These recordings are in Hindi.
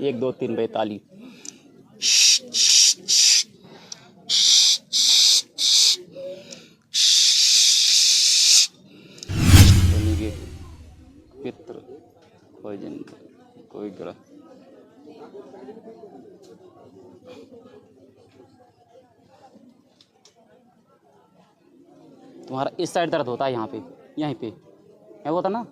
1 2 3 42। पितृ कोई जन कोई ग्रह तुम्हारा इस साइड दर्द होता है, यहाँ पे यहीं पे है वो था ना।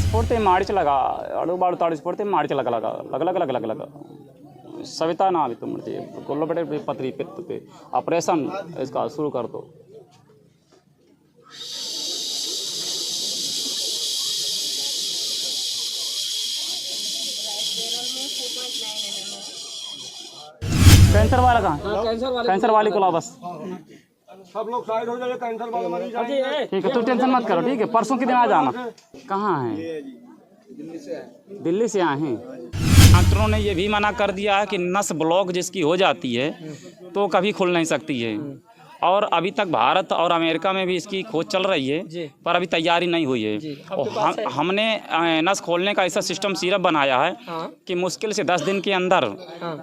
स्पोर्ट मार्च लगा अड़ू बाड़ू ताड़ू स्पोर्ट मार्च लगा लगा लग लग लग लग लग सविता ना अभी तुम गोल्लो बटे पतरी पित्त पे ऑपरेशन इसका शुरू कर दो। कैंसर वाला कहाँ? कैंसर वाली को लाओ बस। सब लोग साइड हो जाए, कैंसर वाला मरीज आएंगे। ठीक है, तू टेंशन मत करो, ठीक है। परसों के दिन आ जाना। कहाँ है? दिल्ली से आए हैं। डॉक्टरों ने ये भी मना कर दिया है कि नस ब्लॉक जिसकी हो जाती है तो कभी खुल नहीं सकती है। और अभी तक भारत और अमेरिका में भी इसकी खोज चल रही है, पर अभी तैयारी नहीं हुई है। और हमने नस खोलने का ऐसा सिस्टम सिरप बनाया है कि मुश्किल से 10 दिन के अंदर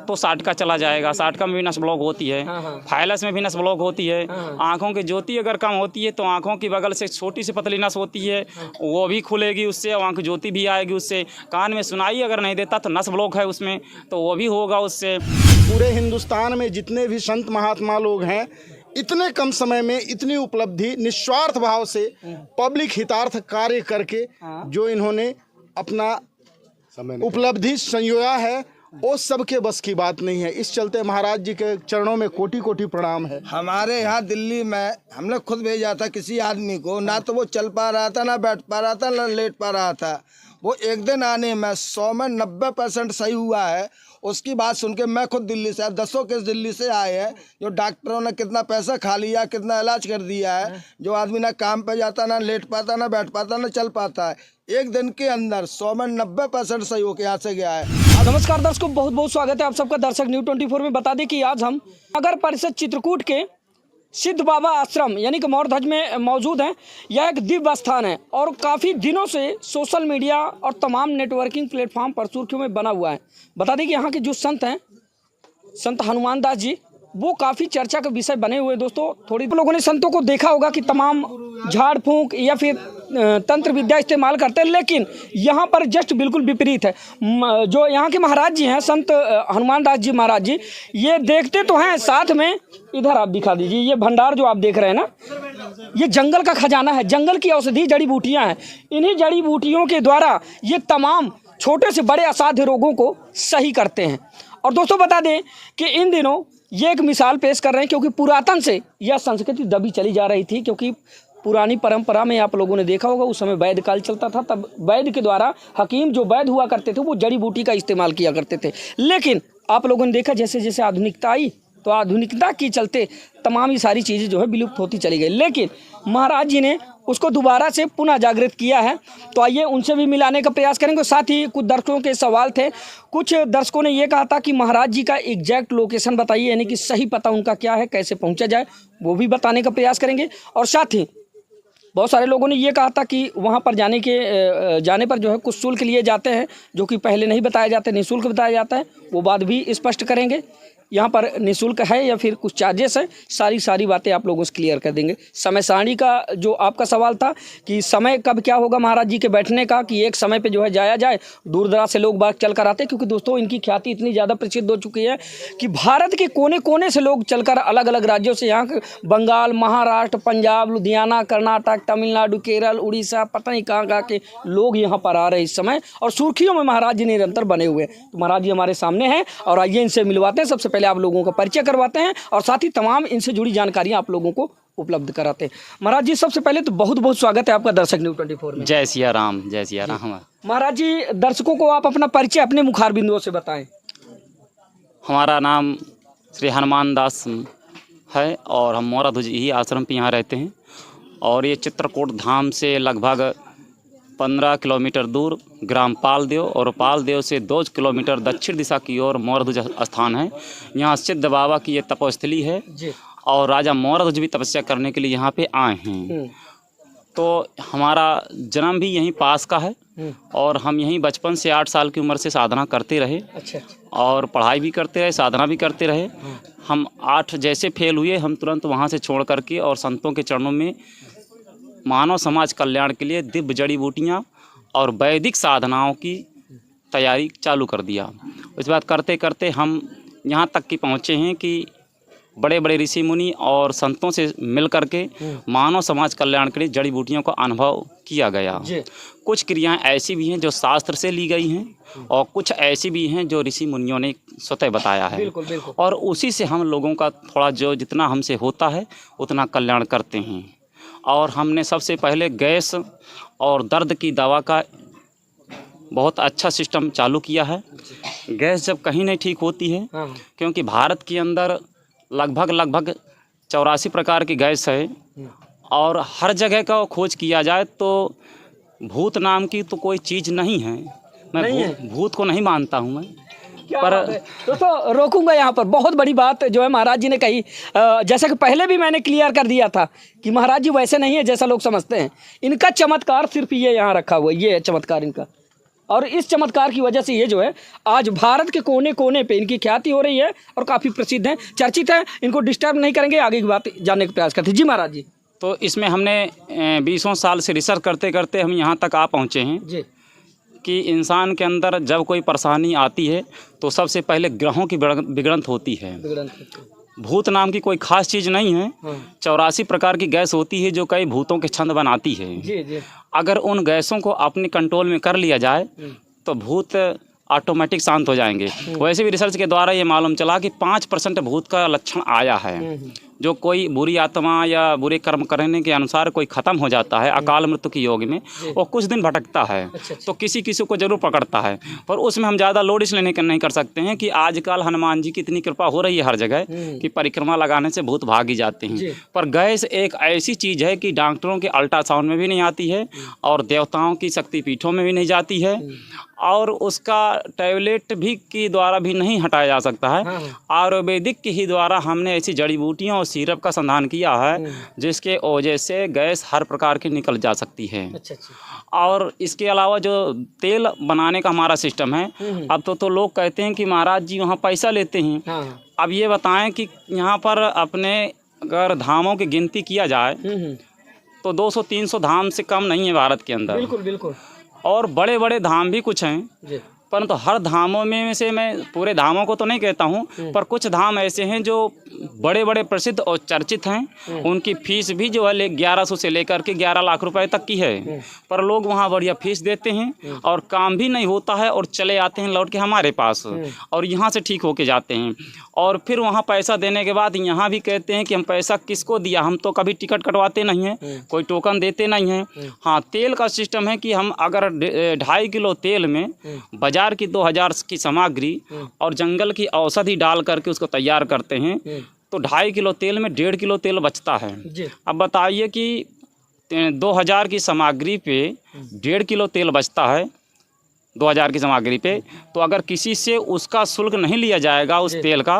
तो 60 का चला जाएगा। 60 में भी नस ब्लॉक होती है, फाइलस में भी नस ब्लॉक होती है। आँखों की ज्योति अगर कम होती है तो आँखों की बगल से छोटी सी पतली नस होती है, वो भी खुलेगी उससे, आँख ज्योति भी आएगी उससे। कान में सुनाई अगर नहीं देता तो नस ब्लॉक है उसमें, तो वो भी होगा उससे। पूरे हिंदुस्तान में जितने भी संत महात्मा लोग हैं, इतने कम समय में इतनी उपलब्धि निस्वार्थ भाव से पब्लिक हितार्थ कार्य करके जो इन्होंने अपना उपलब्धि संयोया है, वो सबके बस की बात नहीं है। इस चलते महाराज जी के चरणों में कोटि कोटि प्रणाम है। हमारे यहाँ दिल्ली में हमने खुद भेजा था किसी आदमी को, ना तो वो चल पा रहा था, ना बैठ पा रहा था, ना लेट पा रहा था। वो एक दिन आने में 100 में 90% सही हुआ है। उसकी बात सुन के मैं खुद दिल्ली से, 10 केस दिल्ली से आए हैं, जो डॉक्टरों ने कितना पैसा खा लिया, कितना इलाज कर दिया है। जो आदमी ना काम पे जाता, ना लेट पाता, ना बैठ पाता, ना चल पाता है, एक दिन के अंदर 100 में 90% सही होकर यहाँ से गया है। नमस्कार दर्शकों, बहुत बहुत स्वागत है आप सबका दर्शक न्यूज़ 24 में। बता दें कि आज हम नगर परिषद चित्रकूट के सिद्ध बाबा आश्रम यानी कि मौर्य ध्वज में मौजूद हैं। यह एक दिव्य स्थान है और काफ़ी दिनों से सोशल मीडिया और तमाम नेटवर्किंग प्लेटफॉर्म पर सुर्खियों में बना हुआ है। बता दें कि यहाँ के जो संत हैं, संत हनुमान दास जी, वो काफ़ी चर्चा का विषय बने हुए। दोस्तों, थोड़ी लोगों ने संतों को देखा होगा कि तमाम झाड़ फूंक या फिर तंत्र विद्या इस्तेमाल करते हैं, लेकिन यहाँ पर जस्ट बिल्कुल विपरीत है। जो यहाँ के महाराज जी हैं, संत हनुमान दास जी महाराज जी, ये देखते तो हैं, साथ में इधर आप दिखा दीजिए, ये भंडार जो आप देख रहे हैं ना, ये जंगल का खजाना है। जंगल की औषधि जड़ी बूटियाँ हैं। इन्हीं जड़ी बूटियों के द्वारा ये तमाम छोटे से बड़े असाध्य रोगों को सही करते हैं। और दोस्तों बता दें कि इन दिनों ये एक मिसाल पेश कर रहे हैं, क्योंकि पुरातन से यह संस्कृति दबी चली जा रही थी। क्योंकि पुरानी परंपरा में आप लोगों ने देखा होगा, उस समय वैद्य काल चलता था, तब वैद्य के द्वारा हकीम जो वैद्य हुआ करते थे वो जड़ी बूटी का इस्तेमाल किया करते थे। लेकिन आप लोगों ने देखा जैसे जैसे आधुनिकता आई, तो आधुनिकता के चलते तमाम ये सारी चीज़ें जो है विलुप्त होती चली गई। लेकिन महाराज जी ने उसको दोबारा से पुनः जागृत किया है। तो आइए उनसे भी मिलाने का प्रयास करेंगे। साथ ही कुछ दर्शकों के सवाल थे। कुछ दर्शकों ने ये कहा था कि महाराज जी का एग्जैक्ट लोकेशन बताइए, यानी कि सही पता उनका क्या है, कैसे पहुंचा जाए, वो भी बताने का प्रयास करेंगे। और साथ ही बहुत सारे लोगों ने ये कहा था कि वहाँ पर जाने पर जो है कुछ शुल्क लिए जाते हैं, जो कि पहले नहीं बताया जाता, निःशुल्क बताया जाता है। वो बात भी स्पष्ट करेंगे। यहाँ पर निःशुल्क है या फिर कुछ चार्जेस है, सारी बातें आप लोगों से क्लियर कर देंगे। समय सारणी का जो आपका सवाल था कि समय कब क्या होगा महाराज जी के बैठने का, कि एक समय पे जो है जाया जाए, दूर दराज से लोग बाग चल कर आते हैं। क्योंकि दोस्तों इनकी ख्याति इतनी ज़्यादा प्रसिद्ध हो चुकी है कि भारत के कोने कोने से लोग चलकर अलग अलग राज्यों से, यहाँ बंगाल, महाराष्ट्र, पंजाब, लुधियाना, कर्नाटक, तमिलनाडु, केरल, उड़ीसा, पता नहीं कहाँ के लोग यहाँ पर आ रहे हैं इस समय। और सुर्खियों में महाराज जी निरंतर बने हुए हैं। तो महाराज जी हमारे सामने हैं और आइए इनसे मिलवाते हैं। सबसे पहले आप लोगों का परिचय करवाते हैं और साथ ही तमाम इनसे जुड़ी जानकारियां आप लोगों को उपलब्ध कराते हैं। महाराज जी, सबसे पहले तो बहुत बहुत स्वागत है आपका दर्शक न्यूज़ 24 में। जय सिया राम, जय सिया राम। महाराज जी, दर्शकों को आप अपना परिचय अपने मुखार बिंदुओं से बताएं। हमारा नाम श्री हनुमान दास है और हम मौर्य ध्वज ही आश्रम पे यहाँ रहते हैं। और ये चित्रकूट धाम से लगभग 15 किलोमीटर दूर ग्राम पालदेव और पालदेव से 2 किलोमीटर दक्षिण दिशा की ओर मौर्य ध्वज स्थान है। यहाँ सिद्ध बाबा की ये तपोस्थली है और राजा मौर्य ध्वज भी तपस्या करने के लिए यहाँ पे आए हैं। तो हमारा जन्म भी यहीं पास का है और हम यहीं बचपन से 8 साल की उम्र से साधना करते रहे। अच्छा। और पढ़ाई भी करते रहे, साधना भी करते रहे। हम 8 जैसे फेल हुए हम तुरंत वहाँ से छोड़ करके और संतों के चरणों में मानव समाज कल्याण के लिए दिव्य जड़ी बूटियाँ और वैदिक साधनाओं की तैयारी चालू कर दिया। इस बात करते करते हम यहाँ तक कि पहुँचे हैं कि बड़े बड़े ऋषि मुनि और संतों से मिल करके मानव समाज कल्याण के लिए जड़ी बूटियों का अनुभव किया गया। कुछ क्रियाएं ऐसी भी हैं जो शास्त्र से ली गई हैं और कुछ ऐसी भी हैं जो ऋषि मुनियों ने स्वतः बताया है। बिल्कुल बिल्कुल। और उसी से हम लोगों का थोड़ा जो जितना हमसे होता है उतना कल्याण करते हैं। और हमने सबसे पहले गैस और दर्द की दवा का बहुत अच्छा सिस्टम चालू किया है। गैस जब कहीं नहीं ठीक होती है, क्योंकि भारत के अंदर लगभग 84 प्रकार की गैस है और हर जगह का खोज किया जाए तो भूत नाम की तो कोई चीज़ नहीं है। मैं भूत को नहीं मानता हूँ मैं। पर दोस्तों रोकूंगा यहाँ पर, बहुत बड़ी बात जो है महाराज जी ने कही। जैसा कि पहले भी मैंने क्लियर कर दिया था कि महाराज जी वैसे नहीं है जैसा लोग समझते हैं। इनका चमत्कार सिर्फ ये यहाँ रखा हुआ है, ये है चमत्कार इनका। और इस चमत्कार की वजह से ये जो है आज भारत के कोने कोने पे इनकी ख्याति हो रही है और काफ़ी प्रसिद्ध हैं, चर्चित हैं। इनको डिस्टर्ब नहीं करेंगे, आगे की बात जानने का प्रयास करते हैं। जी महाराज जी। तो इसमें हमने 20 साल से रिसर्च करते करते हम यहाँ तक आ पहुँचे हैं जी कि इंसान के अंदर जब कोई परेशानी आती है तो सबसे पहले ग्रहों की बिगड़ंत होती है। भूत नाम की कोई खास चीज़ नहीं है। 84 प्रकार की गैस होती है जो कई भूतों के छंद बनाती है। जी। अगर उन गैसों को अपने कंट्रोल में कर लिया जाए तो भूत ऑटोमेटिक शांत हो जाएंगे। वैसे भी रिसर्च के द्वारा ये मालूम चला कि 5% भूत का लक्षण आया है। जो कोई बुरी आत्मा या बुरे कर्म करने के अनुसार कोई ख़त्म हो जाता है अकाल मृत्यु की योग में, वो कुछ दिन भटकता है। तो किसी किसी को ज़रूर पकड़ता है, पर उसमें हम ज़्यादा लोड इसलिए नहीं कर सकते हैं कि आजकल हनुमान जी की इतनी कृपा हो रही है हर जगह कि परिक्रमा लगाने से भूत भाग ही जाते हैं। पर गैस एक ऐसी चीज़ है कि डॉक्टरों के अल्ट्रासाउंड में भी नहीं आती है और देवताओं की शक्तिपीठों में भी नहीं जाती है और उसका टैबलेट भी के द्वारा भी नहीं हटाया जा सकता है। आयुर्वेदिक के ही द्वारा हमने ऐसी जड़ी बूटियों और सिरप का संधान किया है जिसके वजह से गैस हर प्रकार की निकल जा सकती है। और इसके अलावा जो तेल बनाने का हमारा सिस्टम है, अब तो लोग कहते हैं कि महाराज जी वहाँ पैसा लेते हैं। अब ये बताएं कि यहाँ पर अपने अगर धामों की गिनती किया जाए तो 200-300 धाम से कम नहीं है भारत के अंदर। बिल्कुल बिल्कुल। और बड़े बड़े धाम भी कुछ हैं, परंतु हर धामों में से मैं पूरे धामों को तो नहीं कहता हूँ, पर कुछ धाम ऐसे हैं जो बड़े बड़े प्रसिद्ध और चर्चित हैं। उनकी फीस भी जो है 1100 से लेकर के 11 लाख रुपए तक की है, पर लोग वहाँ बढ़िया फीस देते हैं और काम भी नहीं होता है और चले आते हैं लौट के हमारे पास और यहाँ से ठीक होके जाते हैं। और फिर वहाँ पैसा देने के बाद यहाँ भी कहते हैं कि हम पैसा किसको दिया, हम तो कभी टिकट कटवाते नहीं हैं, कोई टोकन देते नहीं हैं। हाँ, तेल का सिस्टम है कि हम अगर 2.5 किलो तेल में बाजार की 2000 की सामग्री और जंगल की औषधि डाल करके उसको तैयार करते हैं तो 2.5 किलो तेल में 1.5 किलो तेल बचता है। अब बताइए कि 2000 की सामग्री पे 1.5 किलो तेल बचता है 2000 की सामग्री पे, तो अगर किसी से उसका शुल्क नहीं लिया जाएगा उस तेल का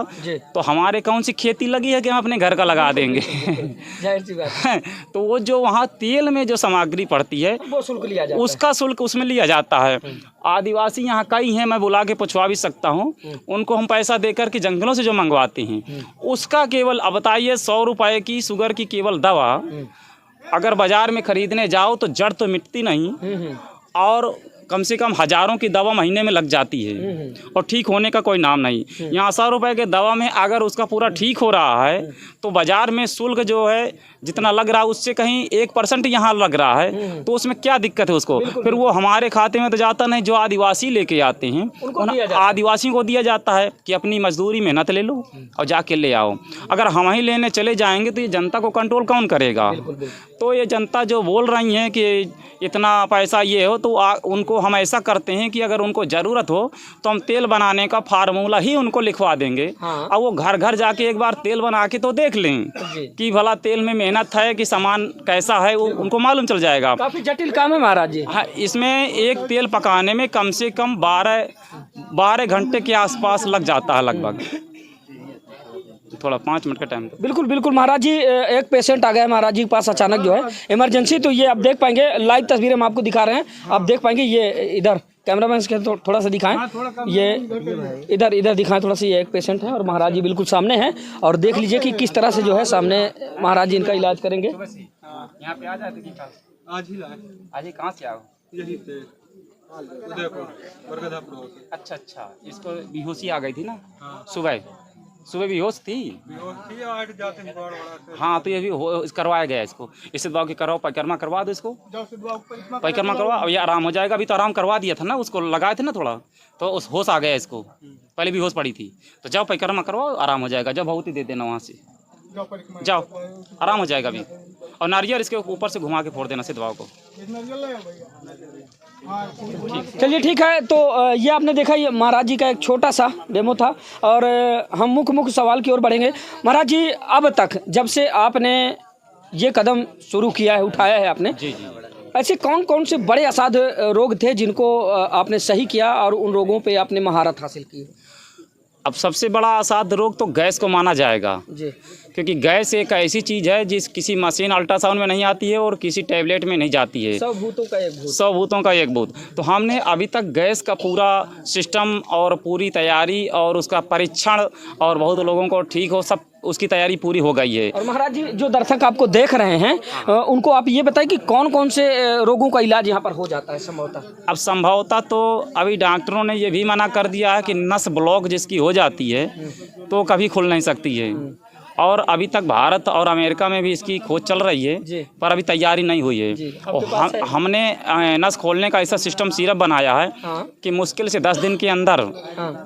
तो हमारे कौन सी खेती लगी है कि हम अपने घर का लगा देंगे। जाहिर सी बात है। तो वो जो वहाँ तेल में जो सामग्री पड़ती है वो शुल्क लिया जाता है, उसका शुल्क उसमें लिया जाता है। आदिवासी यहाँ कई हैं, मैं बुला के पूछवा भी सकता हूँ, उनको हम पैसा देकर के जंगलों से जो मंगवाते हैं उसका केवल अब बताइए 100 रुपये की शुगर की केवल दवा अगर बाजार में खरीदने जाओ तो जड़ तो मिटती नहीं और कम से कम हज़ारों की दवा महीने में लग जाती है और ठीक होने का कोई नाम नहीं। यहाँ 100 रुपये के दवा में अगर उसका पूरा ठीक हो रहा है तो बाज़ार में शुल्क जो है जितना लग रहा है उससे कहीं 1% यहाँ लग रहा है, तो उसमें क्या दिक्कत है उसको। फिर वो हमारे खाते में तो जाता नहीं, जो आदिवासी लेके आते हैं आदिवासियों को दिया जाता है कि अपनी मजदूरी मेहनत ले लो और जाके ले आओ। अगर हम ही लेने चले जाएंगे तो ये जनता को कंट्रोल कौन करेगा। तो ये जनता जो बोल रही है कि इतना पैसा ये हो, तो उनको हम ऐसा करते हैं कि अगर उनको ज़रूरत हो तो हम तेल बनाने का फार्मूला ही उनको लिखवा देंगे। और वो घर घर जाके एक बार तेल बना के तो देख लें कि भला तेल में मेहनत है कि सामान कैसा है, वो उनको मालूम चल जाएगा। काफ़ी जटिल काम है महाराज जी। हाँ, इसमें एक तेल पकाने में कम से कम 12 घंटे के आसपास लग जाता है लगभग। थोड़ा 5 मिनट का टाइम दो। बिल्कुल बिल्कुल महाराज जी, एक पेशेंट आ गया है महाराज जी के पास अचानक जो है इमरजेंसी। तो ये आप देख पाएंगे, लाइव तस्वीरें हम आपको दिखा रहे हैं, आप देख पाएंगे। ये इधर कैमरामैन के थोड़ा सा दिखाएं, ये इधर दिखाएं थोड़ा सा। ये एक पेशेंट है और महाराज जी बिल्कुल सामने हैं, और देख लीजिए कि किस तरह से जो है सामने महाराज जी इनका इलाज करेंगे। यहाँ पे आ जाते कि आज ही कहाँ से आओ? यही से अच्छा, इसको बेहोशी आ गई थी ना? सुबह बेहोश थी। हाँ, तो ये भी करवाया गया इसको। इससे दवा की कराओ, परिक्रमा करवा दो इसको, परिक्रमा करवा, अब ये आराम हो जाएगा। अभी तो आराम करवा दिया था ना, उसको लगाए थे ना थोड़ा, तो उस होश आ गया इसको। पहले भी होश पड़ी थी, तो जाओ परिक्रमा करवाओ, आराम हो जाएगा। जब भभूति दे देना वहाँ से, जाओ आराम हो जाएगा अभी। और नारियल इसके ऊपर से घुमा के फोड़ देना सिद्धवाओं को। चलिए ठीक है। तो ये आपने देखा, ये महाराज जी का एक छोटा सा डेमो था, और हम मुख्य सवाल की ओर बढ़ेंगे। महाराज जी, अब तक जब से आपने ये कदम शुरू किया है, उठाया है आपने, जी, ऐसे कौन कौन से बड़े असाध्य रोग थे जिनको आपने सही किया और उन रोगों पे आपने महारत हासिल की? अब सबसे बड़ा असाध्य रोग तो गैस को माना जाएगा जी, क्योंकि गैस एक ऐसी चीज़ है जिस किसी मशीन अल्ट्रासाउंड में नहीं आती है और किसी टैबलेट में नहीं जाती है। 100 भूतों का एक भूत। 100 भूतों का एक भूत। तो हमने अभी तक गैस का पूरा सिस्टम और पूरी तैयारी और उसका परीक्षण, और बहुत लोगों को ठीक हो, सब उसकी तैयारी पूरी हो गई है। और महाराज जी, जो दर्शक आपको देख रहे हैं उनको आप ये बताएं कि कौन कौन से रोगों का इलाज यहाँ पर हो जाता है संभवतः? अब संभवतः तो अभी डॉक्टरों ने ये भी मना कर दिया है कि नस ब्लॉक जिसकी हो जाती है तो कभी खुल नहीं सकती है। और अभी तक भारत और अमेरिका में भी इसकी खोज चल रही है, पर अभी तैयारी नहीं हुई है। और हमने नस खोलने का ऐसा सिस्टम सिरप बनाया है कि मुश्किल से 10 दिन के अंदर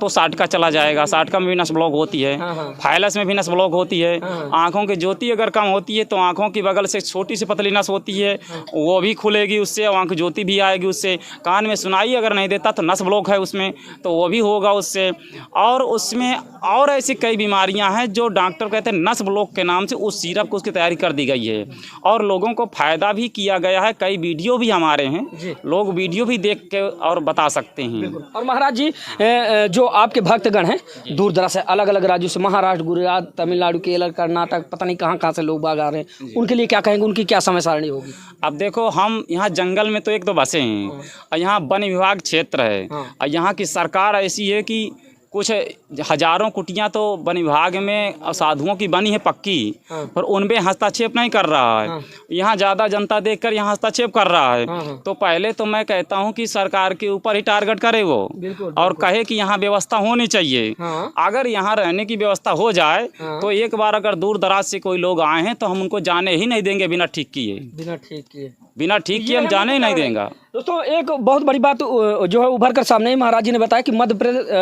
तो 60 का चला जाएगा। 60 का में भी नस ब्लॉक होती है, फाइलस में भी नस ब्लॉक होती है। आँखों की ज्योति अगर कम होती है तो आँखों की बगल से छोटी सी पतली नस होती है, वो भी खुलेगी उससे, आँख ज्योति भी आएगी उससे। कान में सुनाई अगर नहीं देता तो नस ब्लॉक है उसमें, तो वो भी होगा उससे। और उसमें और ऐसी कई बीमारियां हैं जो डॉक्टर कहते हैं नस ब्लॉक के नाम से उस सिरप को उसकी तैयारी कर दी गई है, और लोगों को फ़ायदा भी किया गया है। कई वीडियो भी हमारे हैं, लोग वीडियो भी देख के और बता सकते हैं। और महाराज जी, जो आपके भक्तगण हैं दूर दराज से, अलग अलग राज्यों से, महाराष्ट्र, गुजरात, तमिलनाडु, केरल, कर्नाटक, पता नहीं कहाँ कहाँ से लोग बाग आ रहे हैं, उनके लिए क्या कहेंगे? उनकी क्या समय सारणी होगी? अब देखो, हम यहाँ जंगल में तो एक दो बसे हैं, और यहाँ वन विभाग क्षेत्र है, और यहाँ की सरकार ऐसी है कि कुछ हजारों कुटियाँ तो वन विभाग में साधुओं की बनी है पक्की, पर उनमें हस्तक्षेप नहीं कर रहा है। यहाँ ज़्यादा जनता देखकर यहाँ हस्तक्षेप कर रहा है। तो पहले तो मैं कहता हूँ कि सरकार के ऊपर ही टारगेट करे वो, और कहे कि यहाँ व्यवस्था होनी चाहिए। अगर यहाँ रहने की व्यवस्था हो जाए तो एक बार अगर दूर दराज से कोई लोग आए हैं तो हम उनको जाने ही नहीं देंगे बिना ठीक किए। बिना ठीक किए हम जाने ही नहीं देंगे। दोस्तों, एक बहुत बड़ी बात जो है उभर कर सामने ही महाराज जी ने बताया कि मध्य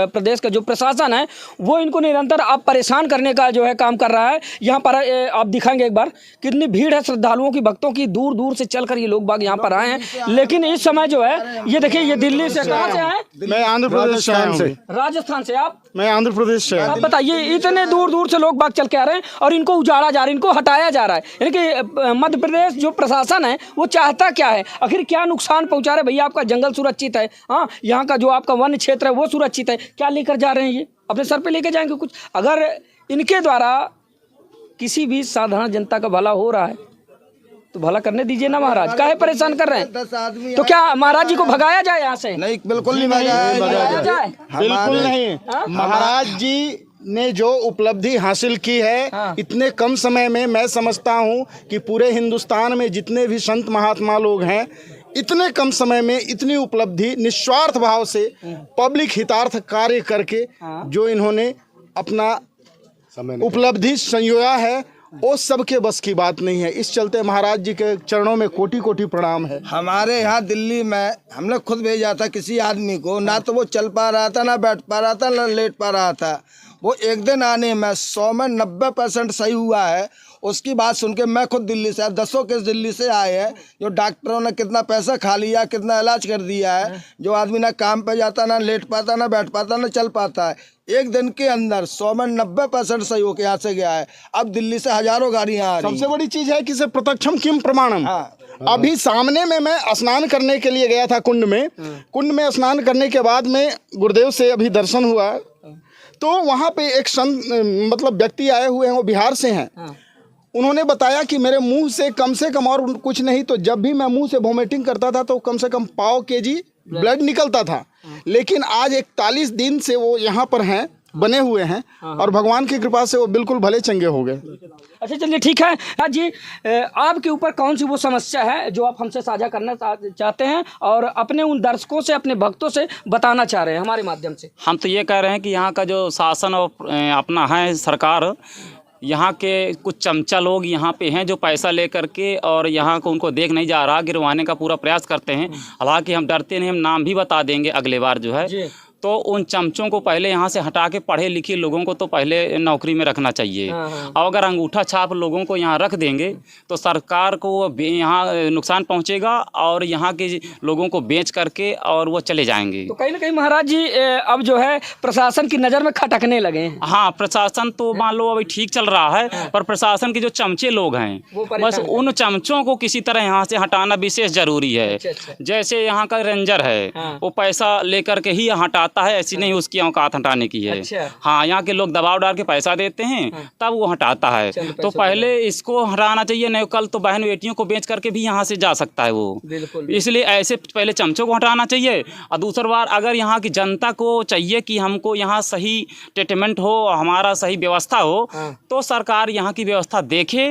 प्रदेश का जो प्रशासन है वो इनको निरंतर आप परेशान करने का जो है काम कर रहा है। यहाँ पर आप दिखाएंगे एक बार कितनी भीड़ है श्रद्धालुओं की, भक्तों की, दूर दूर से चलकर ये लोग बाग यहाँ पर आए हैं। लेकिन इस समय जो है ये देखिए, ये दिल्ली से, कहाँ से आए? मैं आंध्र प्रदेश से आया हूँ। राजस्थान से आप? मैं आंध्र प्रदेश से। आप बताइए, इतने दूर दूर से लोग बाग चल के आ रहे हैं और इनको उजाड़ा जा रहा है, इनको हटाया जा रहा है। यानी कि मध्य प्रदेश जो प्रशासन है वो चाहता क्या है? आखिर क्या नुकसान पहुंचा रहे? भैया, आपका जंगल सुरक्षित है, हाँ, यहाँ का जो आपका वन क्षेत्र है वो सुरक्षित है, क्या लेकर जा रहे हैं? ये अपने सर पे लेके जाएंगे कुछ? अगर इनके द्वारा किसी भी साधारण जनता का भला हो रहा है तो भला करने दीजिए ना महाराज, काहे परेशान कर रहे हैं? 10 आदमी तो क्या महाराज जी को भगाया जाए यहाँ से? नहीं, बिल्कुल नहीं भगाया जाए, बिल्कुल नहीं। महाराज जी ने जो उपलब्धि हासिल की है इतने कम समय में, मैं समझता हूँ कि पूरे हिंदुस्तान में जितने भी संत महात्मा लोग हैं, इतने कम समय में इतनी उपलब्धि निस्वार्थ भाव से पब्लिक हितार्थ कार्य करके जो इन्होंने अपना उपलब्धि संयोया है, वो सबके बस की बात नहीं है। इस चलते महाराज जी के चरणों में कोटि कोटि प्रणाम है। हमारे यहाँ दिल्ली में हमने खुद भेजा था किसी आदमी को, ना तो वो चल पा रहा था, ना बैठ पा रहा था, ना लेट पा रहा था। वो एक दिन आने में 100 में 90% सही हुआ है। उसकी बात सुन के मैं खुद दिल्ली से, 10 केस दिल्ली से आए हैं, जो डॉक्टरों ने कितना पैसा खा लिया, कितना इलाज कर दिया है। जो आदमी ना काम पे जाता, ना लेट पाता, ना बैठ पाता, ना चल पाता है, एक दिन के अंदर 100 में 90% सही होकर यहाँ से गया है। अब दिल्ली से हजारों गाड़ियाँ आ रही हैं। सबसे बड़ी चीज़ है कि से प्रत्यक्षम किम प्रमाणम। अभी सामने में मैं स्नान करने के लिए गया था कुंड में। कुंड में स्नान करने के बाद में गुरुदेव से अभी दर्शन हुआ, तो वहाँ पे एक संत मतलब व्यक्ति आए हुए हैं, वो बिहार से हैं। हाँ। उन्होंने बताया कि मेरे मुंह से कम और कुछ नहीं तो जब भी मैं मुंह से वोमिटिंग करता था तो कम से कम 1.5 kg ब्लड निकलता था। लेकिन आज 41 दिन से वो यहाँ पर हैं, बने हुए हैं, और भगवान की कृपा से वो बिल्कुल भले चंगे हो गए। अच्छा चलिए ठीक है। आज जी आपके ऊपर कौन सी वो समस्या है जो आप हमसे साझा करना चाहते हैं और अपने उन दर्शकों से, अपने भक्तों से बताना चाह रहे हैं हमारे माध्यम से? हम तो ये कह रहे हैं कि यहाँ का जो शासन और अपना है सरकार, यहाँ के कुछ चमचा लोग यहाँ पे हैं जो पैसा लेकर के और यहाँ को उनको देख नहीं जा रहा, गिरवाने का पूरा प्रयास करते हैं। हालांकि हम डरते नहीं, हम नाम भी बता देंगे अगले बार जो है। तो उन चमचों को पहले यहाँ से हटा के पढ़े लिखे लोगों को तो पहले नौकरी में रखना चाहिए। और अगर अंगूठा छाप लोगों को यहाँ रख देंगे तो सरकार को यहाँ नुकसान पहुँचेगा और यहाँ के लोगों को बेच करके और वो चले जाएंगे। तो कहीं ना कहीं महाराज जी अब जो है प्रशासन की नज़र में खटकने लगे हैं। हाँ, प्रशासन तो मान लो अभी ठीक चल रहा है, पर प्रशासन के जो चमचे लोग हैं बस उन चमचों को किसी तरह यहाँ से हटाना विशेष जरूरी है। जैसे यहाँ का रेंजर है, वो पैसा लेकर के ही हटा है, ऐसी नहीं उसकी औकात हटाने की है। अच्छा। हाँ, यहाँ के लोग दबाव डाल के पैसा देते हैं, तब वो हटाता है। तो पहले इसको हटाना चाहिए, नहीं कल तो बहन बेटियों को बेच करके भी यहाँ से जा सकता है वो। बिल्कुल। इसलिए ऐसे पहले चमचों को हटाना चाहिए। और दूसरी बार अगर यहाँ की जनता को चाहिए कि हमको यहाँ सही ट्रीटमेंट हो, हमारा सही व्यवस्था हो, तो सरकार यहाँ की व्यवस्था देखे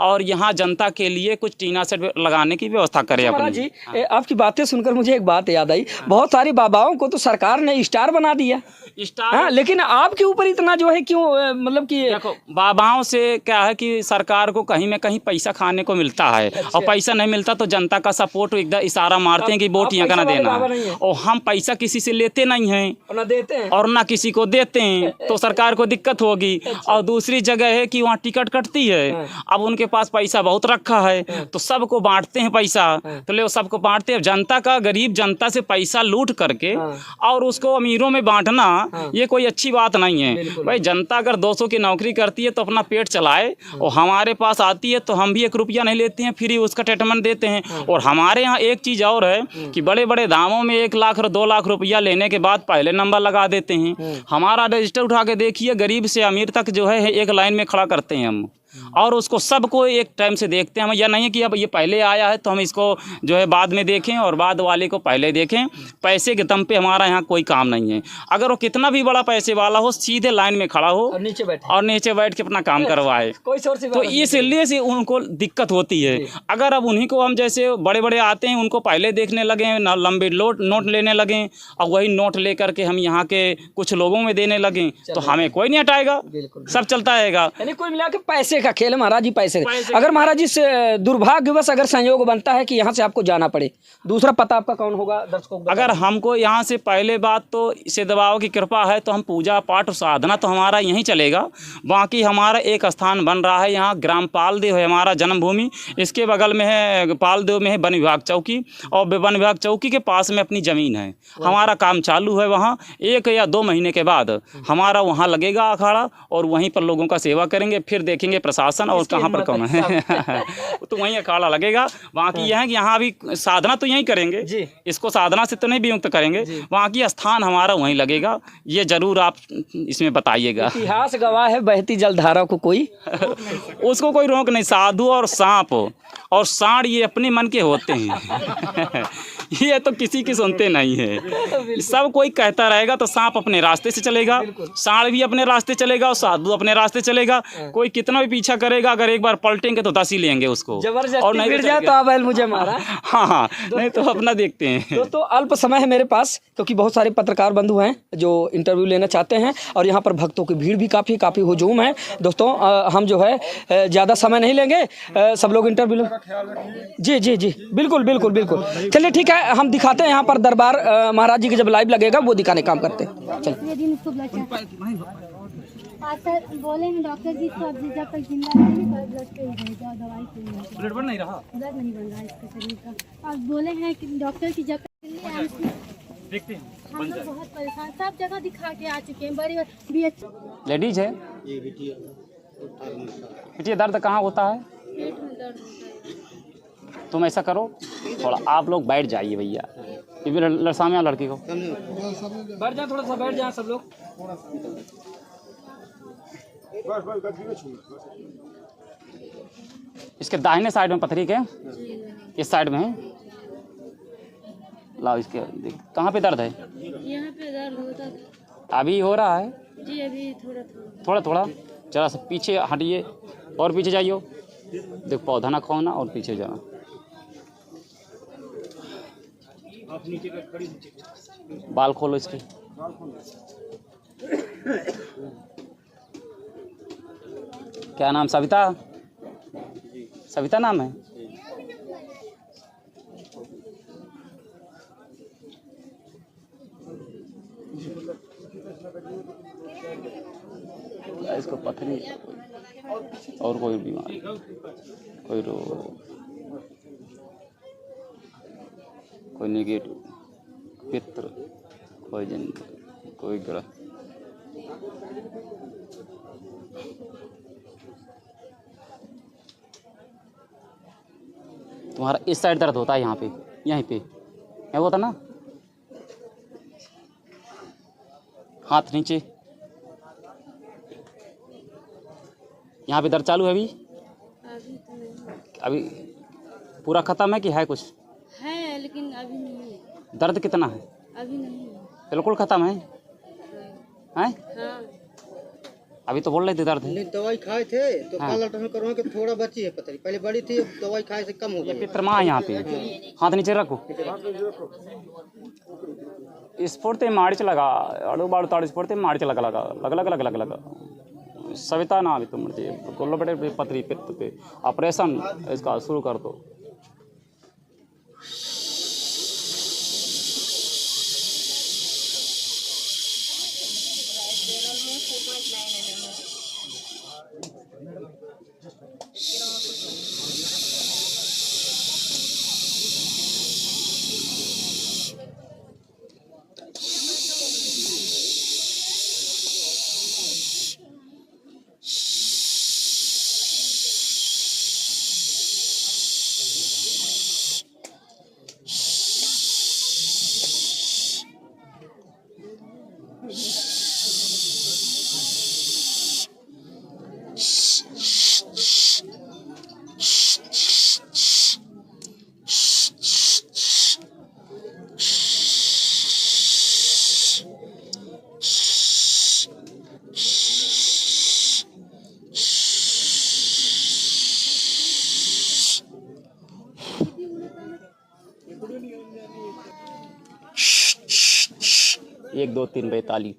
और यहाँ जनता के लिए कुछ टीना सेट लगाने की व्यवस्था करे। महाराज जी आपकी बातें सुनकर मुझे एक बात याद आई, बहुत सारी बाबाओं को तो सरकार ने स्टार बना दिया, स्टार। हाँ, लेकिन आपके ऊपर इतना जो है क्यों, मतलब कि देखो बाबाओं से क्या है कि सरकार को कहीं में कहीं पैसा खाने को मिलता है। अच्छा। और पैसा नहीं मिलता तो जनता का सपोर्ट एकदम इशारा मारते हैं कि वोट यहाँ का ना देना है। और हम पैसा किसी से लेते नहीं हैं और ना देते हैं और ना किसी को देते हैं, तो सरकार को दिक्कत होगी। और दूसरी जगह है कि वहाँ टिकट कटती है, अब उनके पास पैसा बहुत रखा है तो सबको बांटते हैं पैसा, तो ले सबको बांटते हैं। जनता का, गरीब जनता से पैसा लूट करके और उसको अमीरों में बांटना, ये कोई अच्छी बात नहीं है। भाई जनता अगर 200 की नौकरी करती है तो अपना पेट चलाए, और हमारे पास आती है तो हम भी 1 रुपया नहीं लेते हैं, फ्री उसका ट्रीटमेंट देते हैं। और हमारे यहाँ एक चीज़ और है कि बड़े बड़े दामों में 1 लाख और 2 लाख रुपया लेने के बाद पहले नंबर लगा देते हैं। हमारा रजिस्टर उठा के देखिए, गरीब से अमीर तक जो है एक लाइन में खड़ा करते हैं हम, और उसको सबको एक टाइम से देखते हैं हम। यह नहीं है कि अब ये पहले आया है तो हम इसको जो है बाद में देखें और बाद वाले को पहले देखें। पैसे के दम पे हमारा यहाँ कोई काम नहीं है। अगर वो कितना भी बड़ा पैसे वाला हो, सीधे लाइन में खड़ा हो और नीचे बैठ के अपना काम करवाए। कोई तो इसलिए से उनको दिक्कत होती है। अगर अब उन्हीं को हम जैसे बड़े बड़े आते हैं उनको पहले देखने लगे, लंबे नोट लेने लगे, और वही नोट लेकर के हम यहाँ के कुछ लोगों में देने लगे, तो हमें कोई नहीं हटाएगा, सब चलता रहेगा। कुल मिला के पैसे का खेल है महाराज जी, पैसे। अगर महाराज जी से दुर्भाग्यवश अगर संयोग बनता है कि यहाँ से आपको जाना पड़े, दूसरा पता आपका कौन होगा दर्शकों को? अगर हमको यहाँ से पहले बात तो सिद्ध बाबा की कृपा है तो हम पूजा पाठ और साधना तो हमारा यहीं चलेगा। बाकी हमारा एक स्थान बन रहा है यहाँ, ग्राम पालदेव है हमारा जन्मभूमि, इसके बगल में है पालदेव में है वन विभाग चौकी, और वन विभाग चौकी के पास में अपनी ज़मीन है। हमारा काम चालू है वहाँ, 1 या 2 महीने के बाद हमारा वहाँ लगेगा अखाड़ा, और वहीं पर लोगों का सेवा करेंगे। फिर देखेंगे प्रशासन और कहाँ पर कौन है तो वहीं अखाड़ा लगेगा। बाकी यह है कि यहाँ भी साधना तो यहीं करेंगे जी, इसको साधना से तो नहीं विमुक्त करेंगे। वहाँ की स्थान हमारा वहीं लगेगा, ये जरूर आप इसमें बताइएगा। इतिहास गवाह है, बहती जलधारा को कोई उसको कोई रोक नहीं। साधु और सांप और सांड ये अपने मन के होते हैं ये तो किसी की सुनते नहीं है। सब कोई कहता रहेगा तो सांप अपने रास्ते से चलेगा, सांड भी अपने रास्ते चलेगा और साधु अपने रास्ते चलेगा। कोई कितना भी पीछा करेगा, अगर एक बार पलटेंगे तो 10 ही लेंगे उसको, और नहीं गिर जाए तो आप मुझे मारा। हाँ, नहीं तो अपना देखते हैं। दोस्तों अल्प समय है मेरे पास, क्योंकि बहुत सारे पत्रकार बंधु हैं जो इंटरव्यू लेना चाहते हैं, और यहाँ पर भक्तों की भीड़ भी काफ़ी हुजूम है। दोस्तों हम जो है ज़्यादा समय नहीं लेंगे, सब लोग इंटरव्यू जी जी जी बिल्कुल बिल्कुल बिल्कुल। चलिए ठीक है, हम दिखाते हैं यहाँ पर दरबार महाराज जी के जब लाइव लगेगा वो दिखाने काम करते हैं। चलिए सर बोले हैं डॉक्टर जी को, अब जब तक जिंदा रहेंगे ब्लड पे ही रहेगा, दवाई पे ब्लड नहीं रहा, ब्लड नहीं बन रहा इसके शरीर का। अब बोले हैं कि डॉक्टर की जब तक देखते हैं, हम लोग बहुत परेशान, सब जगह दिखा के आ चुके हैं। बड़ी भी लेडीज है, बिटिया दर्द कहाँ होता है? पेट में दर्द होता है। तुम ऐसा करो, थोड़ा आप लोग बैठ जाइए भैया, ये भी सामने आ लड़की को। बैठ जाए, थोड़ा सा बैठ जाए सब लोग। इसके दाहिने साइड में पथरी के, इस साइड में है। लाओ इसके, कहाँ पे दर्द है? यहाँ पे दर्द होता था अभी हो रहा है? जी, अभी थोड़ा थोड़ा थोड़ा। जरा सा पीछे हटिए और पीछे जाइए। देख पौधा ना खोना और पीछे जाना। बाल खोलो इसके। क्या नाम? सविता? सविता नाम है? इसको पथरी और कोई बीमारी, कोई रोग, कोई नेगेटिव, पित्र, कोई जन, कोई ग्रह। तुम्हारा इस साइड दर्द होता है, यहाँ पे, यहीं पे है, होता ना? हाथ नीचे। यहाँ पे दर्द चालू है अभी? अभी तो नहीं अभी पूरा खत्म है कि है कुछ? है, लेकिन अभी नहीं है। दर्द कितना है? अभी नहीं है। बिल्कुल खत्म है? हैं? हाँ, अभी तो बोल रहे थे दर्द है। दवाई खाए थे तो हाँ। कल अल्ट्रासाउंड करवाए कि थोड़ा बची है पथरी, पहले बड़ी थी, दवाई खाए से कम हो ये गई। पित्र माँ यहाँ पे, हाथ नीचे रखो। स्फूर्ति मार्च लगा अड़ू बाड़ू ताड़ू स्फूर्ति मार्च लगा लगा लग लग लग लग लग सविता ना अभी तुम गोल्लो बटे पथरी पित्त पे ऑपरेशन इसका शुरू कर दो। एक दो तीन बजे ताली।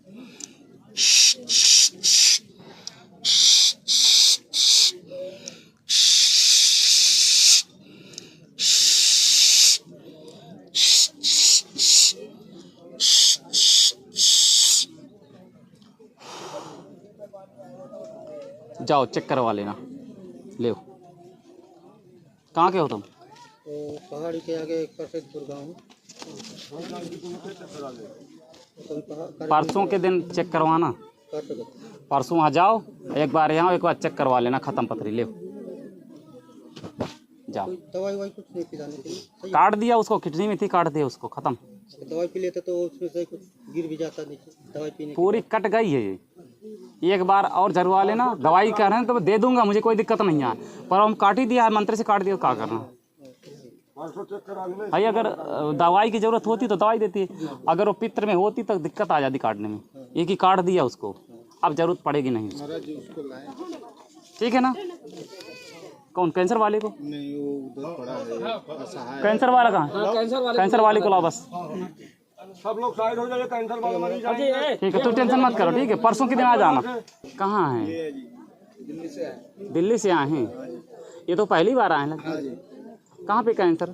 जाओ चेक करवा लेना। ले कहाँ के हो तुम? तो पहाड़ी के आगे एक परफेक्टपुर गाँव है। परसों के दिन चेक करवाना। परसों वहाँ जाओ, एक बार यहाँ एक बार चेक करवा लेना। खत्म पथरी ले जाओ। दवाई वाई कुछ नहीं पिलाने के लिए, काट दिया उसको, किडनी में थी, काट दिया उसको, खत्म। दवाई पी लेते तो उसमें से कुछ गिर भी जाता नीचे, दवाई पीने पूरी कट गई है ये। एक बार और झरवा लेना। दवाई कर रहे हैं तो मैं दे दूंगा, मुझे कोई दिक्कत नहीं है, पर हम काट ही दिया है, मंत्र से काट दिया, क्या करना भाई। अगर दवाई की जरूरत होती तो दवाई देती, अगर वो पित्र में होती तो दिक्कत आ जाती काटने में। एक ही काट दिया उसको, अब जरूरत पड़ेगी नहीं। ठीक है ना? कौन? कैंसर वाले को? नहीं, वो उधर पड़ा है। कैंसर वाला कहाँ? कैंसर वाले को लाओ बस। सब लोग साइड हो जाइए, कैंसर वाला मरीज आएंगे। ठीक है, तू टेंशन मत करो। ठीक है, परसों के दिन आ जाना। कहाँ है? दिल्ली से आए हैं। ये तो पहली बार आए लगता है। कहाँ पे कैंसर?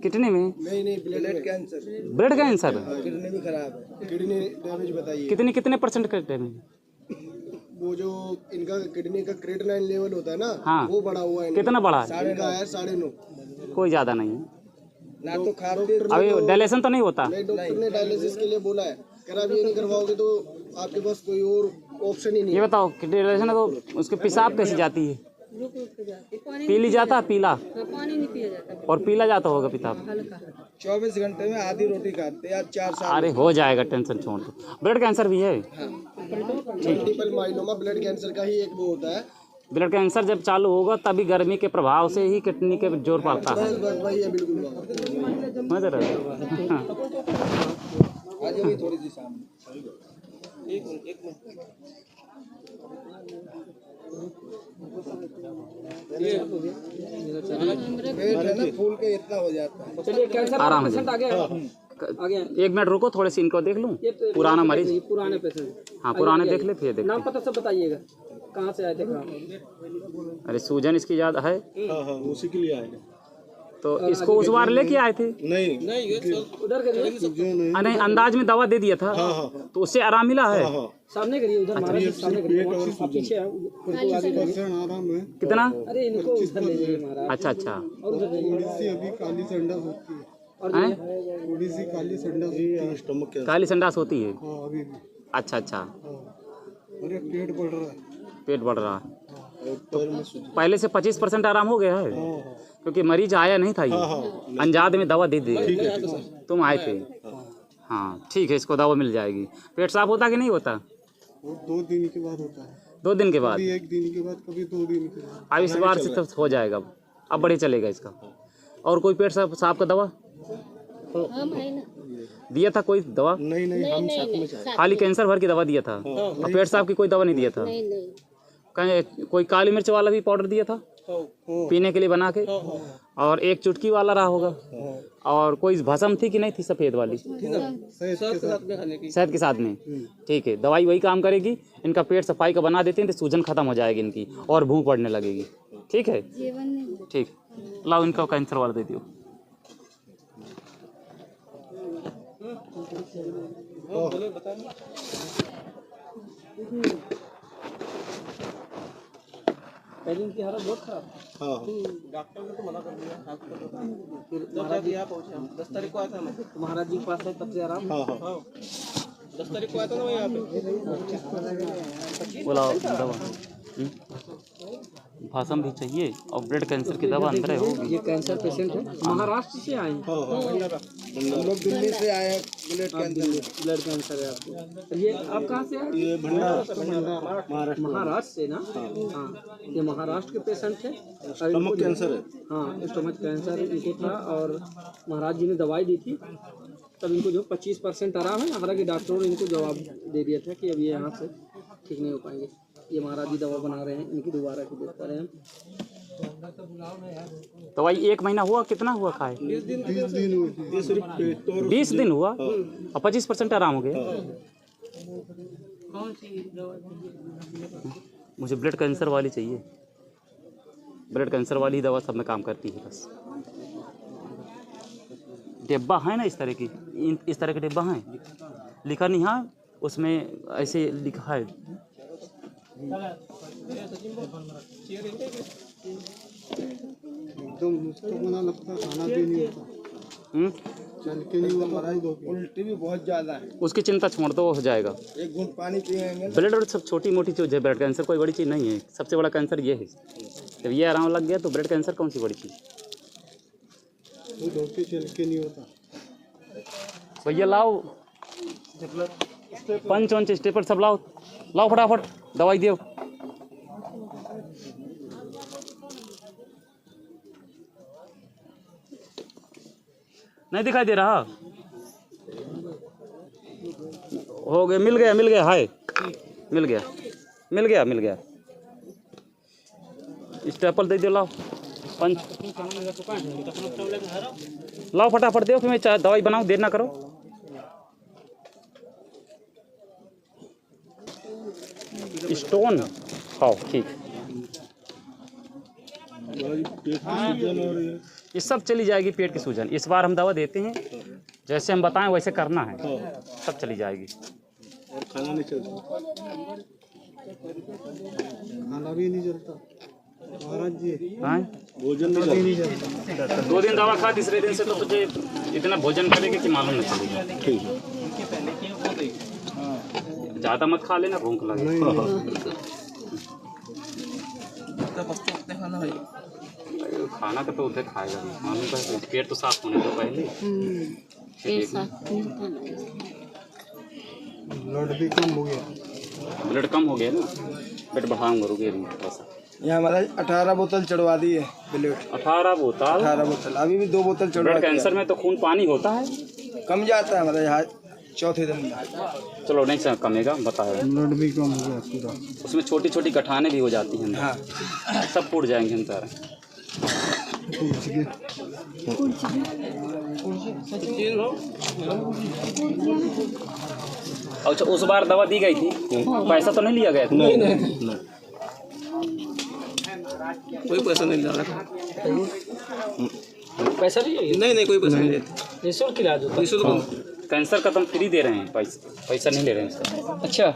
किडनी में? नहीं, blood cancer. Blood cancer? Kidney भी खराब है, किडनी डैमेज बताइए। कितने % का डैमेज? वो जो इनका किडनी का क्रेटिनाइन लेवल होता है ना, हाँ। वो बढ़ा हुआ है। कितना बढ़ा है? 9.5। कोई ज़्यादा नहीं है। ना तो खारोटेट अभी डायलेशन तो नहीं होता? नहीं, डॉक्टर ने डायलिसिस के लिए बोला है, कह रहा ये नहीं करवाओगे तो आपके पास कोई और ऑप्शन ही नहीं ये है। बताओ कि डायलेशन है तो उसके पेशाब कैसी जाती है? पीली जाता है? पीला? पानी नहीं पिया जाता, और पीला जाता होगा पेशाब? हल्का। 24 घंटे में आधी रोटी खाते हैं, आज 4 साल। अरे हो जाएगा, टेंशन छोड़ दो। ब्लड कैंसर भी है? मल्टीपल माइलोमा ब्लड कैंसर का ही एक वो होता है। ब्लड कैंसर जब चालू होगा तभी गर्मी के प्रभाव से ही किडनी के जोर पड़ता है। बस वही है, बिल्कुल। समझ रहे हो? आज भी थोड़ी सी सामने एक मिनट पेट है ना फूल के इतना हो जाता है। चलिए कैंसर आराम पेशेंट आ गया, आ गया। 1 मिनट रुको, थोड़े से इनको देख लूँ। पुराना मरीज, पुराने पेशेंट। हाँ पुराने देख ले, फिर देख। नाम पता सब बताइएगा, कहाँ से आए थे? अरे सूजन इसकी ज़्यादा है, उसी के लिए आए। तो इसको उस बार लेके आए थे। नहीं उधर करिए, नहीं, अंदाज में दवा दे दिया था, तो उससे आराम मिला है। सामने करिए, उधर महाराज जी सामने करिए, आप पीछे आओ, उनको आगे करिए। कितना? अरे इनको उधर ले जाइए महाराज, अच्छा अच्छा। और उधर जाइए। अभी काली संडास होती है, और हैं? थोड़ी सी काली संडास होती है स्टमक के। काली संडास होती है? अभी भी। अच्छा अच्छा। अरे पेट बढ़ रहा है। पेट बढ़ रहा है तो पहले से 25% आराम हो गया है, क्योंकि मरीज आया नहीं था ये, अंजाद में दवा दे दी, तुम आए थे। हाँ ठीक है, इसको दवा मिल जाएगी। पेट साफ होता कि नहीं होता? वो 2 दिन के बाद होता है, 2 दिन के बाद, 1 दिन के बाद, कभी 2 दिन के बाद। अब इस बार से तो हो जाएगा, अब बढ़े चलेगा इसका। और कोई पेट साफ का दवा दिया था? कोई दवा नहीं हम साथ में खाली कैंसर भर की दवा दिया था, और पेट साफ की कोई दवा नहीं दिया था? कहीं कोई काली मिर्च वाला भी पाउडर दिया था पीने के लिए बना के, और 1 चुटकी वाला रहा होगा, और कोई भस्म थी कि नहीं थी सफ़ेद वाली? शहद के साथ में। ठीक है, दवाई वही काम करेगी। इनका पेट सफाई का बना देते हैं तो सूजन खत्म हो जाएगी इनकी, और भूख बढ़ने लगेगी। ठीक है, ठीक, लाओ इनका कैंसर वाला दे दियो। पहले इनकी हालत बहुत खराब। डॉक्टर ने तो मना कर दिया। फिर महाराज जी यहाँ पहुँचे हम, 10 तारीख को आया था मैं। महाराज जी के पास है तब से आराम। 10 तारीख को आया था ना मैं यहाँ पे। बुलाओ दवा। भाषण भी चाहिए, और ब्लड कैंसर की दवा अंदर होगी। ये कैंसर पेशेंट है, महाराष्ट्र से आए हैं। हम लोग दिल्ली से आए हैं, ब्लड कैंसर है आपको। ये आप कहाँ से आए? ये भंडारा महाराष्ट्र से ना? हाँ, ये महाराष्ट्र के पेशेंट थे। स्टमक कैंसर है। हाँ, स्टमक कैंसर इनको था, और महाराज जी ने दवाई दी थी, तब इनको जो 25% आराम है। हालांकि डॉक्टरों ने इनको जवाब दे दिया था कि अब ये यहाँ से ठीक नहीं हो पाएंगे। ये महाराज जी दवा बना रहे हैं, इनकी दोबारा की देख रहे हैं। दवाई 1 महीना हुआ? कितना हुआ खाए? 20 दिन हुए। ये सिर्फ पेट तो 20 दिन हुआ, और 25% आराम हो गया। मुझे ब्लड कैंसर वाली चाहिए, ब्लड कैंसर वाली दवा सब में काम करती है। बस डिब्बा है ना इस तरह की, इस तरह के डिब्बा हैं, लिखा नहीं है उसमें, ऐसे लिखा है। एकदम मुझको बना लगता, खाना भी नहीं होता, चल के नहीं होता, उल्टी भी बहुत ज़्यादा है। उसकी चिंता छोड़ दो, हो जाएगा। 1 घूंट पानी पिएंगे। ब्लड और सब छोटी मोटी चीज़ है, ब्लड कैंसर कोई बड़ी चीज़ नहीं है। सबसे बड़ा कैंसर ये है। जब ये आराम लग गया तो ब्लड कैंसर कौन सी बड़ी चीज़? धोके चल के नहीं होता। भैया लाओ पंच वंच स्टेपल सब लाओ, लाओ फटाफट दवाई दियो। नहीं दिखाई दे रहा? हो गया, मिल गया, हाय मिल गया। स्टेपल दे दियो, लाओ पंच लाओ फटाफट दो, फिर मैं दवाई बनाऊं, देर ना करो। स्टोन खाओ, ठीक। ये सब चली जाएगी, पेट की सूजन। इस बार हम दवा देते हैं, जैसे हम बताएं वैसे करना है, सब चली जाएगी। और खाना नहीं चलता, खाना भी नहीं चलता महाराज जी। हाँ, भोजन नहीं चलता। 2 दिन दवा खा, तीसरे दिन से तो तुझे इतना भोजन करेगा कि मालूम नहीं चलेगा। ठीक, ज़्यादा मत खा लेना, भूख लगेगी। खाना का तो उधर खाएगा भी, मालूम का पेट तो साफ होने दो पहले। पेट साफ नहीं था ना। ब्लड भी कम हो गया। ब्लड कम हो गया ना, पेट बढ़ाऊंगा, रुके थोड़ा सा। यहाँ हमारा 18 बोतल चढ़वा दी है ब्लड। 18 बोतल? 18 बोतल, अभी भी 2 बोतल चढ़वा। ब्लड कैंसर में तो खून पानी होता है, कम जाता है हमारा यहाँ चौथे दिन में। चलो नहीं सर कमेगा, बताया। ब्लड भी कम हो गया पूरा। उसमें छोटी छोटी गठाने भी हो जाती हैं, हाँ, सब फूट जाएंगे हम सारे। अच्छा उस बार दवा दी गई थी, पैसा तो नहीं लिया गया था? नहीं कोई पैसा नहीं लिया। पैसा नहीं, नहीं कोई पैसा नहीं लेते, निःशुल्क इलाज होता है। निःशुल्क। कैंसर का तो हम फ्री दे रहे हैं, पैसा नहीं ले रहे हैं इसका। अच्छा,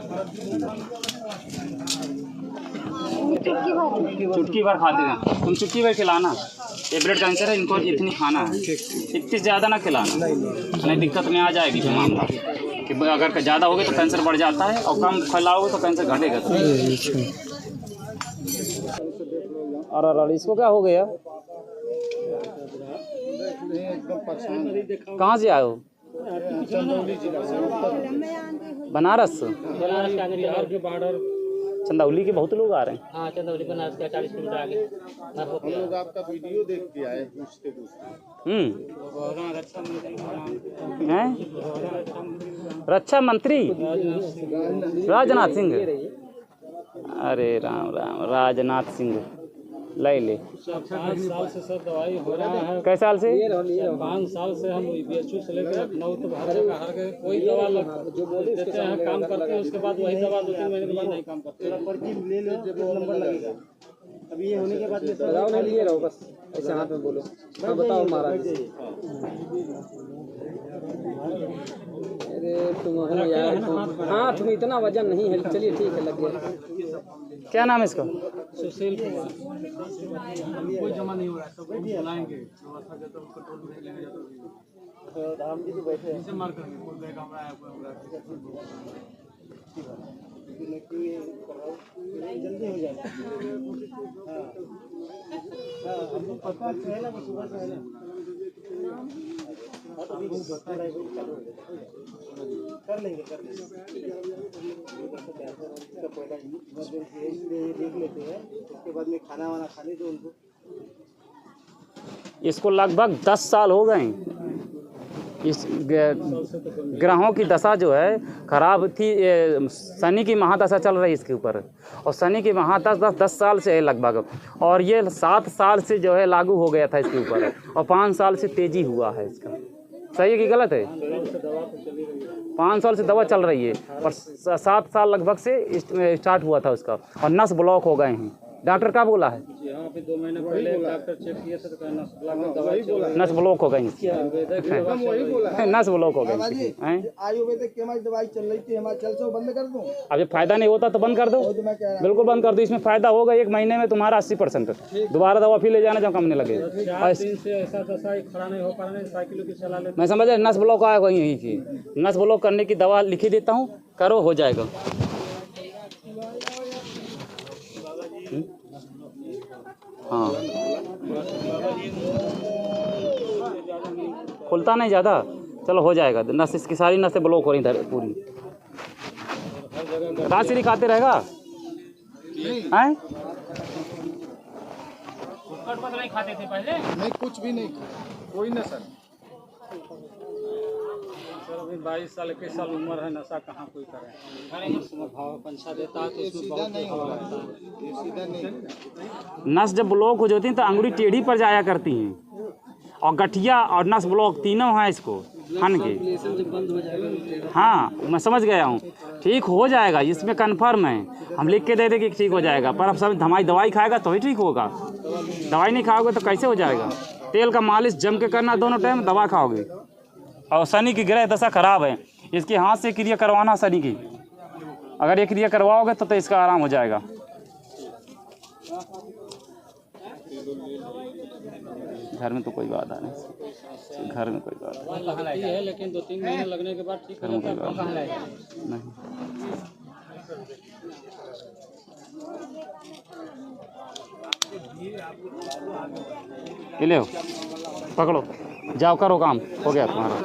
चुटकी भर खा देना, तुम चुटकी भर खिलाना। ये ब्लड कैंसर है, इनको इतनी खाना है, इतनी ज़्यादा ना खिलाना, नहीं दिक्कत में आ जाएगी फिर मामला कि अगर ज़्यादा हो गया तो कैंसर बढ़ जाता है, और कम खिलाओगे तो कैंसर घटेगा। और इसको क्या हो गया? कहाँ से आए हो? बनारस? बिहार के बॉर्डर चंदौली के बहुत लोग आ रहे हैं। हाँ, चंदौली बनारस के 40 किलोमीटर आगे। हम लोग आपका वीडियो देख के आए पूछते हैं? रक्षा मंत्री राजनाथ सिंह? अरे राम राम, राजनाथ सिंह ले ले। 5 साल से सर दवाई हो रहा है। कैसे साल से? 5 साल से हम बीएचयू से लेकर लखनऊ तो हर जगह कोई दवा जो देते हैं काम करते हैं, उसके बाद वही दवा 2-3 महीने के बाद नहीं काम करते। पर्ची ले लो, नंबर लगेगा। अभी ये होने के बाद बताओ, नहीं लिए रहो, बस ऐसे हाथ में बोलो। हाँ बताओ महाराज। अरे तुम यार, हाँ तुम इतना वजन नहीं है, चलिए ठीक है, लग गया। क्या नाम है इसका? सुशील कुमार। कोई जमा नहीं हो रहा है, सब बुलाएंगे, राम जी बैठे मार करेंगे, कोई बैग हमरा है, जल्दी हो जाएगा। हाँ हमको पता है ना, सुबह से है ना, कर लेंगे देख लेते हैं, उसके बाद में खाना वाना खाने दो उनको। इसको लगभग 10 साल हो गए। इस ग्रहों की दशा जो है खराब थी, शनि की महादशा चल रही है इसके ऊपर, और शनि की महादशा 10 साल से है लगभग, और ये 7 साल से जो है लागू हो गया था इसके ऊपर, और 5 साल से तेजी हुआ है इसका। सही है कि गलत है? 5 साल से दवा चल रही है, और 7 साल लगभग से स्टार्ट हुआ था उसका, और नस ब्लॉक हो गए हैं। डॉक्टर क्या बोला है? यहाँ पे 2 महीने पहले डॉक्टर चेक किए थे, तो नस ब्लॉक हो गई, नस ब्लॉक हो गई। आयुर्वेदिक की हमारी दवाई चल रही थी, हिमाचल से, बंद कर दूं? अब जब फायदा नहीं होता तो बंद कर दो, बिल्कुल बंद कर दो। इसमें फायदा होगा, 1 महीने में तुम्हारा 80%। दोबारा दवा फिर ले जाना जब कम नहीं लगे। मैं समझ रहा, नस ब्लॉक आएगा यहीं की, नस ब्लॉक करने की दवा लिखी देता हूँ, करो हो जाएगा। हाँ खुलता नहीं ज़्यादा, चलो हो जाएगा। नस इसकी सारी नसें ब्लॉक हो रही पूरी। रात से खाते रहेगा हैं? नहीं खाते थे पहले? नहीं, कुछ भी नहीं, कोई नशा। सर अभी 22 साल 21 साल उम्र है, नशा कहाँ कोई करे। भाव पंछा देता है तो उसमें बहुत नहीं होता है। नस जब ब्लॉक हो जाती है तो अंगुली टेढ़ी पर जाया करती हैं, और गठिया और नस ब्लॉक तीनों हैं इसको हन के। हाँ मैं समझ गया हूँ, ठीक हो जाएगा, इसमें कन्फर्म है। हम लिख के दे दें कि ठीक हो जाएगा, पर अब सब हमारी दवाई खाएगा तो ही ठीक होगा। दवाई नहीं खाओगे तो कैसे हो जाएगा? तेल का मालिश जम के करना दोनों टाइम, दवा खाओगे। और शनि की ग्रह दशा खराब है, इसके हाथ से क्रिया करवाना शनि की। अगर ये क्रिया करवाओगे तो इसका आराम हो जाएगा। घर में तो कोई बात नहीं, घर में कोई बात नहीं है, लेकिन 2-3 महीने लगने के बाद ठीक हो जाता है। नहीं ये ले पकड़ो, जाओ करो काम, हो गया तुम्हारा।